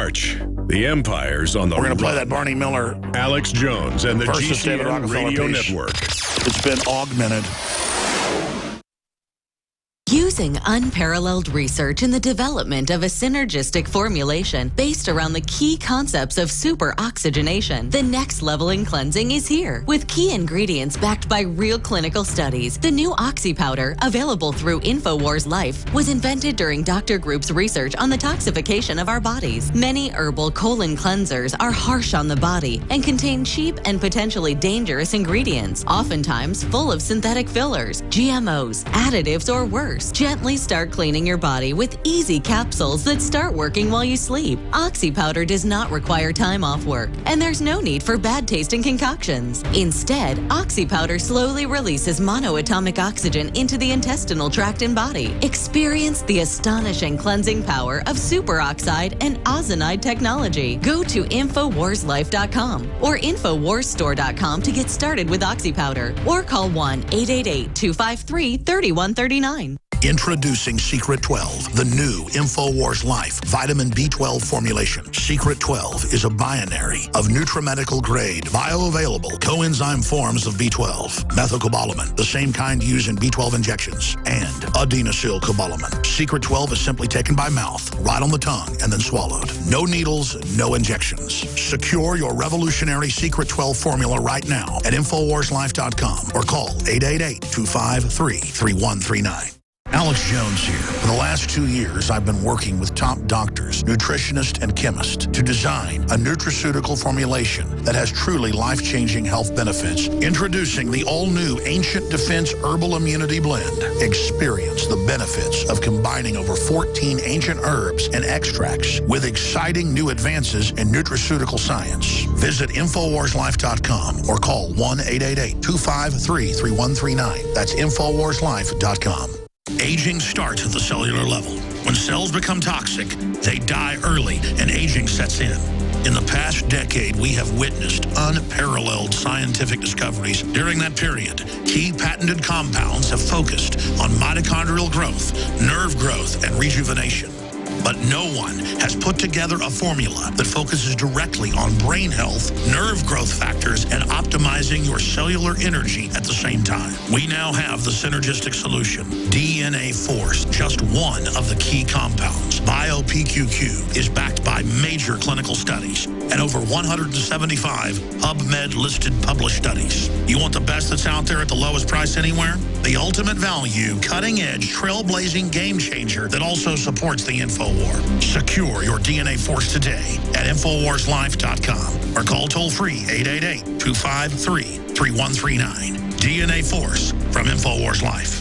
March. The Empire's on the We're going to play run. that Barney Miller Alex Jones and the versus David GCN Rockefeller Radio piece. Network. It's been augmented. Using unparalleled research in the development of a synergistic formulation based around the key concepts of super oxygenation, the next level in cleansing is here. With key ingredients backed by real clinical studies, the new Oxy Powder, available through InfoWars Life, was invented during Dr. Group's research on the toxification of our bodies. Many herbal colon cleansers are harsh on the body and contain cheap and potentially dangerous ingredients, oftentimes full of synthetic fillers, GMOs, additives, or worse. Gently start cleaning your body with easy capsules that start working while you sleep. Oxy Powder does not require time off work, and there's no need for bad-tasting concoctions. Instead, Oxy Powder slowly releases monoatomic oxygen into the intestinal tract and body. Experience the astonishing cleansing power of superoxide and ozonide technology. Go to InfoWarsLife.com or InfoWarsStore.com to get started with Oxy Powder, or call 1-888-253-3139. Introducing Secret 12, the new InfoWars Life vitamin B12 formulation. Secret 12 is a binary of nutramedical grade, bioavailable coenzyme forms of B12, methylcobalamin, the same kind used in B12 injections, and adenosylcobalamin. Secret 12 is simply taken by mouth, right on the tongue, and then swallowed. No needles, no injections. Secure your revolutionary Secret 12 formula right now at InfoWarsLife.com or call 888-253-3139. Alex Jones here. For the last 2 years, I've been working with top doctors, nutritionists, and chemists to design a nutraceutical formulation that has truly life-changing health benefits. Introducing the all-new Ancient Defense Herbal Immunity Blend. Experience the benefits of combining over 14 ancient herbs and extracts with exciting new advances in nutraceutical science. Visit InfoWarsLife.com or call 1-888-253-3139. That's InfoWarsLife.com. Aging starts at the cellular level. When cells become toxic, they die early and aging sets in. In the past decade, we have witnessed unparalleled scientific discoveries. During that period, key patented compounds have focused on mitochondrial growth, nerve growth, and rejuvenation. But no one has put together a formula that focuses directly on brain health, nerve growth factors, and optimizing your cellular energy at the same time. We now have the synergistic solution, DNA Force, just one of the key compounds. BioPQQ is backed by major clinical studies and over 175 PubMed-listed published studies. You want the best that's out there at the lowest price anywhere? The ultimate value, cutting-edge, trailblazing game changer that also supports the InfoWar. Secure your DNA Force today at InfoWarsLife.com or call toll-free 888-253-3139. DNA Force from InfoWars Life.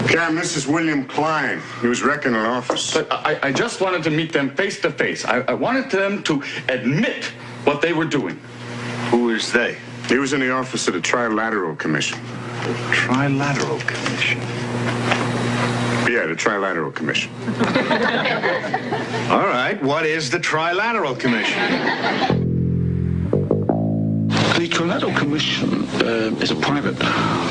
Cam, this is William Klein. He was wrecking an office. But I just wanted to meet them face to face. I wanted them to admit what they were doing. Who is they? He was in the office of the Trilateral Commission. The Trilateral Commission? Yeah, the Trilateral Commission. All right, what is the Trilateral Commission? The Trilateral Commission is a private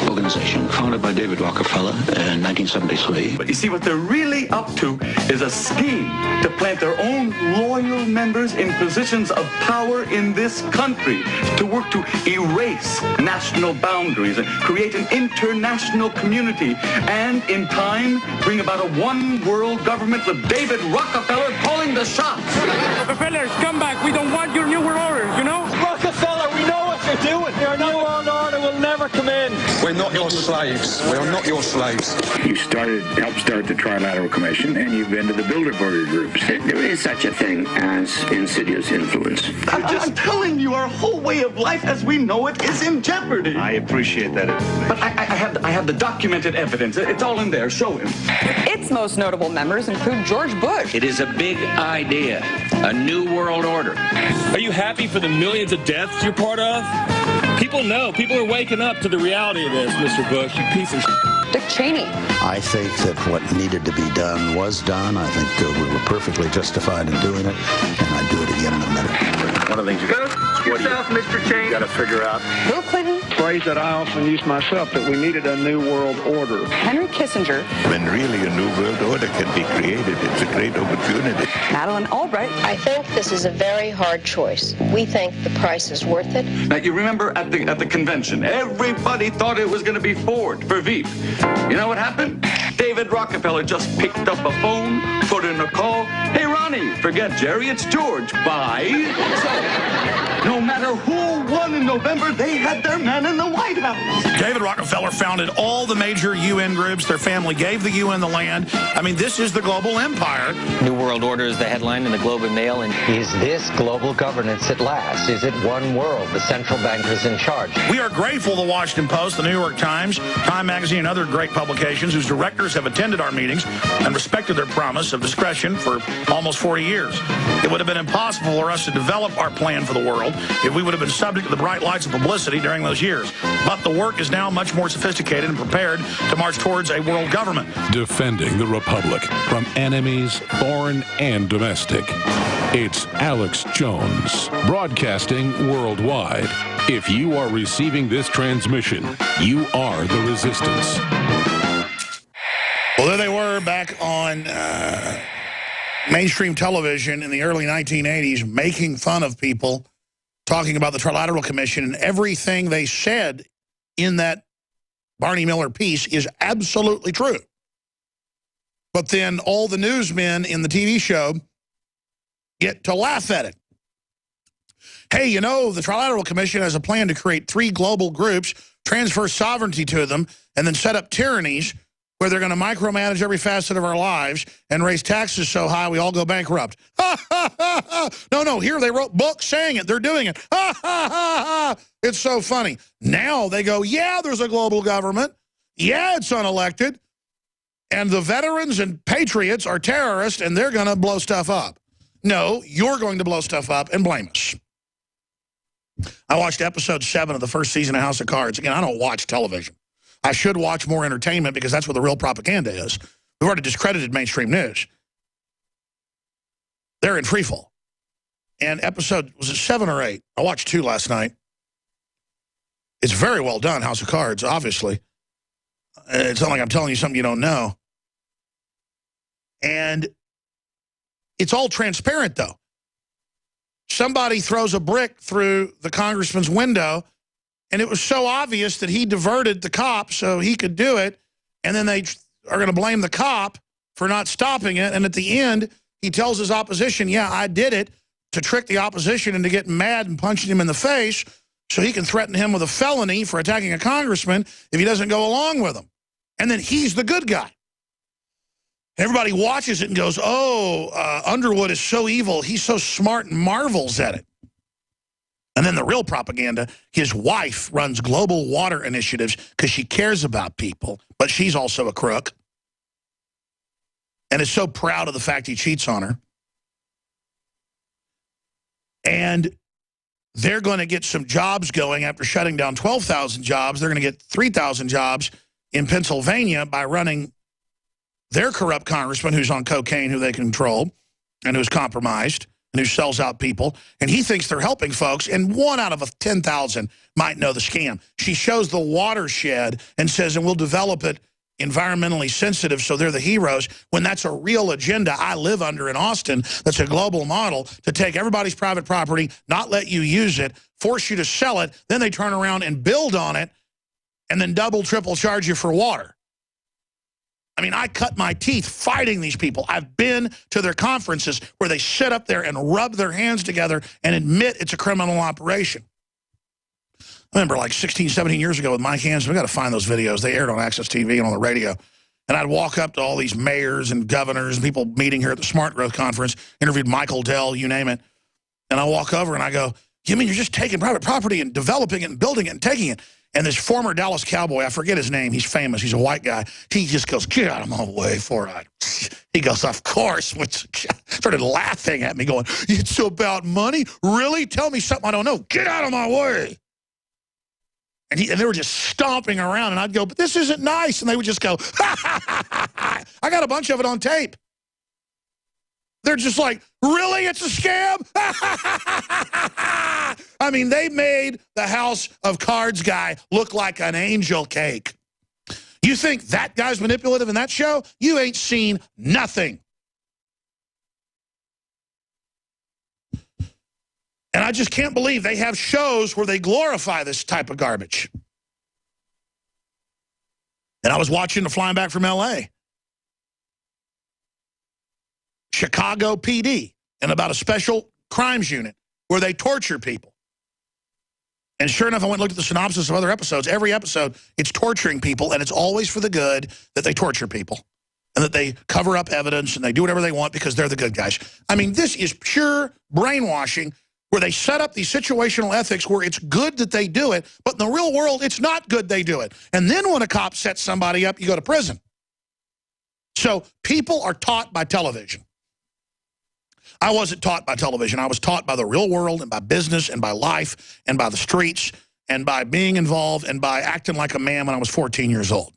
organization founded by David Rockefeller in 1973. But you see, what they're really up to is a scheme to plant their own loyal members in positions of power in this country, to work to erase national boundaries and create an international community, and in time bring about a one-world government with David Rockefeller calling the shots. Rockefellers, come back. We don't want your New World Order, you know? Rockefeller, we know what you're doing. Your New World Order will never come in. We're not your slaves. We are not your slaves. You helped start the Trilateral Commission, and you've been to the Bilderberger groups. There is such a thing as insidious influence. I'm telling you, our whole way of life as we know it is in jeopardy. I appreciate that information. But I have the documented evidence. It's all in there. Show him. Its most notable members include George Bush. It is a big idea, a new world order. Are you happy for the millions of deaths you're part of? People know. People are waking up to the reality of this, Mr. Bush, you piece of shit. Dick Cheney. I think that what needed to be done was done. I think we were perfectly justified in doing it, and I'd do it again in a minute. One of the things you got to figure out. Bill Clinton. Phrase that I often use myself, that we needed a new world order. Henry Kissinger. When really a new world order can be created, it's a great opportunity. Madeleine Albright. I think this is a very hard choice. We think the price is worth it. Now, you remember at the convention, everybody thought it was going to be Ford for Veep. You know what happened? David Rockefeller just picked up a phone, put in a call. Hey, Ronnie, forget Jerry, it's George. Bye. So, no matter who won in November, they had their man in the White House. David Rockefeller founded all the major UN groups. Their family gave the UN the land. I mean, this is the global empire. New World Order is the headline in the Globe and Mail. And is this global governance at last? Is it one world? The central bankers in charge. We are grateful the Washington Post, the New York Times, Time Magazine, and other great publications whose directors have attended our meetings and respected their promise of discretion for almost 40 years. It would have been impossible for us to develop our plan for the world if we would have been subject to the bright lights of publicity during those years. But the work is now much more sophisticated and prepared to march towards a world government. Defending the Republic from enemies, foreign and domestic. It's Alex Jones, broadcasting worldwide. If you are receiving this transmission, you are the resistance. Well, there they were back on mainstream television in the early 1980s, making fun of people, talking about the Trilateral Commission, and everything they said in that Barney Miller piece is absolutely true. But then all the newsmen in the TV show get to laugh at it. Hey, you know, the Trilateral Commission has a plan to create 3 global groups, transfer sovereignty to them, and then set up tyrannies where they're going to micromanage every facet of our lives and raise taxes so high we all go bankrupt. No, here they wrote books saying it. They're doing it. It's so funny. Now they go, yeah, there's a global government. Yeah, it's unelected. And the veterans and patriots are terrorists, and they're going to blow stuff up. No, you're going to blow stuff up and blame us. I watched episode 7 of the first season of House of Cards. Again, I don't watch television. I should watch more entertainment because that's where the real propaganda is. We've already discredited mainstream news. They're in freefall. And episode, was it 7 or 8? I watched 2 last night. It's very well done, House of Cards, obviously. It's not like I'm telling you something you don't know. And it's all transparent, though. Somebody throws a brick through the congressman's window, and it was so obvious that he diverted the cop so he could do it, and then they are going to blame the cop for not stopping it, and at the end, he tells his opposition, yeah, I did it, to trick the opposition into getting mad and punching him in the face so he can threaten him with a felony for attacking a congressman if he doesn't go along with him. And then he's the good guy. Everybody watches it and goes, oh, Underwood is so evil. He's so smart and marvels at it. And then the real propaganda, his wife runs global water initiatives because she cares about people, but she's also a crook. And is so proud of the fact he cheats on her. And they're going to get some jobs going after shutting down 12,000 jobs. They're going to get 3,000 jobs in Pennsylvania by running their corrupt congressman who's on cocaine, who they control, and who's compromised, and who sells out people. And he thinks they're helping folks, and 1 out of 10,000 might know the scam. She shows the watershed and says, and we'll develop it environmentally sensitive so they're the heroes, when that's a real agenda I live under in Austin that's a global model to take everybody's private property, not let you use it, force you to sell it, then they turn around and build on it, and then double, triple charge you for water. I mean, I cut my teeth fighting these people. I've been to their conferences where they sit up there and rub their hands together and admit it's a criminal operation. I remember like 16, 17 years ago with Mike Hansen, we got to find those videos. They aired on Access TV and on the radio. And I'd walk up to all these mayors and governors and people meeting here at the Smart Growth Conference, interviewed Michael Dell, you name it. And I walk over and I go, you mean you're just taking private property and developing it and building it and taking it? And this former Dallas Cowboy, I forget his name, he's famous, he's a white guy, he just goes, get out of my way for it. He goes, of course, which started laughing at me going, it's about money? Really? Tell me something I don't know. Get out of my way. And they were just stomping around, and I'd go, but this isn't nice. And they would just go, ha, ha, ha, ha, ha. I got a bunch of it on tape. They're just like, really? It's a scam? I mean, they made the House of Cards guy look like an angel cake. You think that guy's manipulative in that show? You ain't seen nothing. And I just can't believe they have shows where they glorify this type of garbage. And I was watching the Flying Back from L.A. Chicago PD, and about a special crimes unit where they torture people. And sure enough, I went and looked at the synopsis of other episodes. Every episode, it's torturing people, and it's always for the good that they torture people and that they cover up evidence and they do whatever they want because they're the good guys. I mean, this is pure brainwashing where they set up these situational ethics where it's good that they do it, but in the real world, it's not good they do it. And then when a cop sets somebody up, you go to prison. So people are taught by television. I wasn't taught by television. I was taught by the real world and by business and by life and by the streets and by being involved and by acting like a man when I was 14 years old.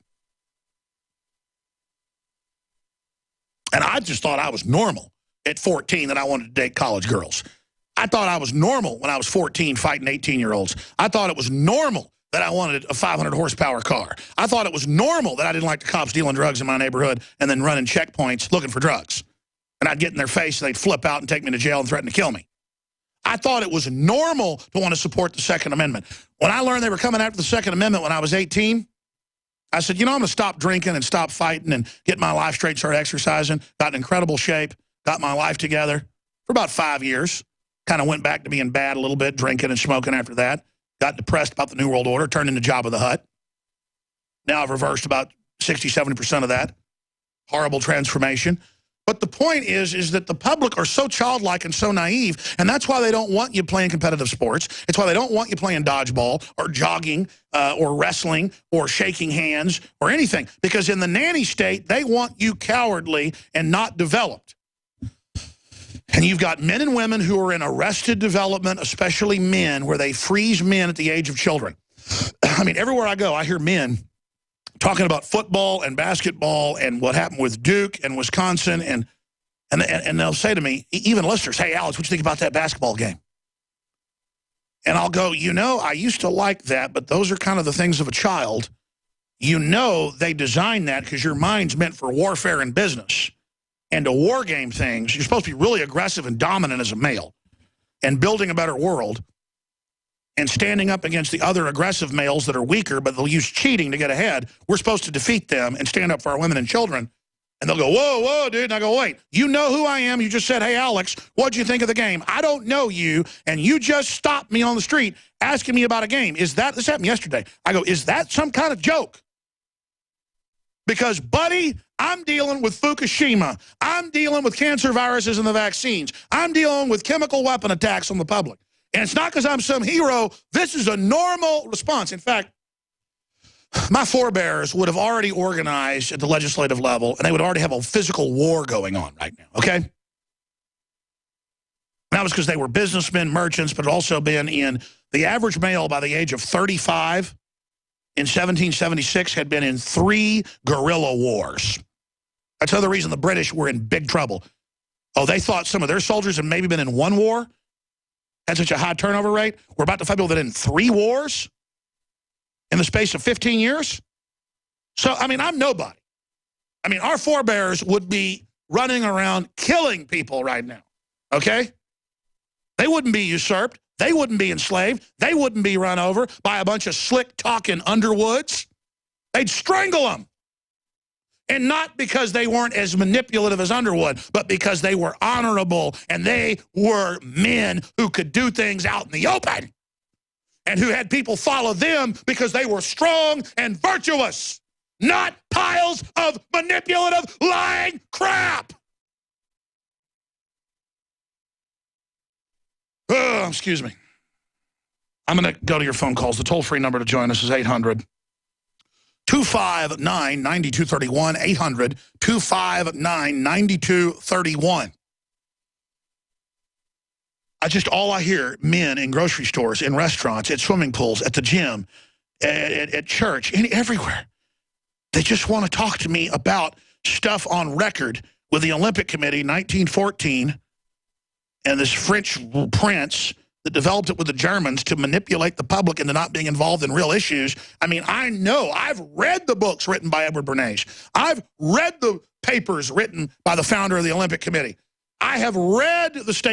And I just thought I was normal at 14 that I wanted to date college girls. I thought I was normal when I was 14 fighting 18-year-olds. I thought it was normal that I wanted a 500-horsepower car. I thought it was normal that I didn't like the cops dealing drugs in my neighborhood and then running checkpoints looking for drugs. And I'd get in their face and they'd flip out and take me to jail and threaten to kill me. I thought it was normal to want to support the Second Amendment. When I learned they were coming after the Second Amendment when I was 18, I said, you know, I'm going to stop drinking and stop fighting and get my life straight, start exercising. Got in incredible shape, got my life together for about 5 years. Kind of went back to being bad a little bit, drinking and smoking after that. Got depressed about the New World Order, turned into Jabba the Hutt. Now I've reversed about 60, 70% of that. Horrible transformation. But the point is that the public are so childlike and so naive, and that's why they don't want you playing competitive sports. It's why they don't want you playing dodgeball or jogging or wrestling or shaking hands or anything. Because in the nanny state, they want you cowardly and not developed. And you've got men and women who are in arrested development, especially men, where they freeze men at the age of children. I mean, everywhere I go, I hear men talking about football and basketball and what happened with Duke and Wisconsin, and they'll say to me, even listeners, hey, Alex, what do you think about that basketball game? And I'll go, you know, I used to like that, but those are kind of the things of a child. You know they designed that because your mind's meant for warfare and business. And to war game things, you're supposed to be really aggressive and dominant as a male and building a better world and standing up against the other aggressive males that are weaker, but they'll use cheating to get ahead. We're supposed to defeat them and stand up for our women and children. And they'll go, whoa, whoa, dude. And I go, wait, you know who I am? You just said, hey, Alex, what'd you think of the game? I don't know you, and you just stopped me on the street asking me about a game. This happened yesterday. I go, is that some kind of joke? Because, buddy, I'm dealing with Fukushima. I'm dealing with cancer viruses and the vaccines. I'm dealing with chemical weapon attacks on the public. And it's not because I'm some hero. This is a normal response. In fact, my forebears would have already organized at the legislative level, and they would already have a physical war going on right now, okay? And that was because they were businessmen, merchants, but also been in the average male by the age of 35 in 1776 had been in 3 guerrilla wars. That's another reason the British were in big trouble. Oh, they thought some of their soldiers had maybe been in 1 war? Had such a high turnover rate? We're about to fight people that in 3 wars in the space of 15 years? So, I mean, I'm nobody. I mean, our forebears would be running around killing people right now, okay? They wouldn't be usurped. They wouldn't be enslaved. They wouldn't be run over by a bunch of slick-talking Underwoods. They'd strangle them. And not because they weren't as manipulative as Underwood, but because they were honorable and they were men who could do things out in the open and who had people follow them because they were strong and virtuous, not piles of manipulative, lying crap. Oh, excuse me. I'm going to go to your phone calls. The toll-free number to join us is 800-259-9231, 800-259-9231. All I hear, men in grocery stores, in restaurants, at swimming pools, at the gym, at church, everywhere. They just want to talk to me about stuff on record with the Olympic Committee, 1914, and this French prince that developed it with the Germans to manipulate the public into not being involved in real issues. I mean, I know. I've read the books written by Edward Bernays. I've read the papers written by the founder of the Olympic Committee. I have read the statement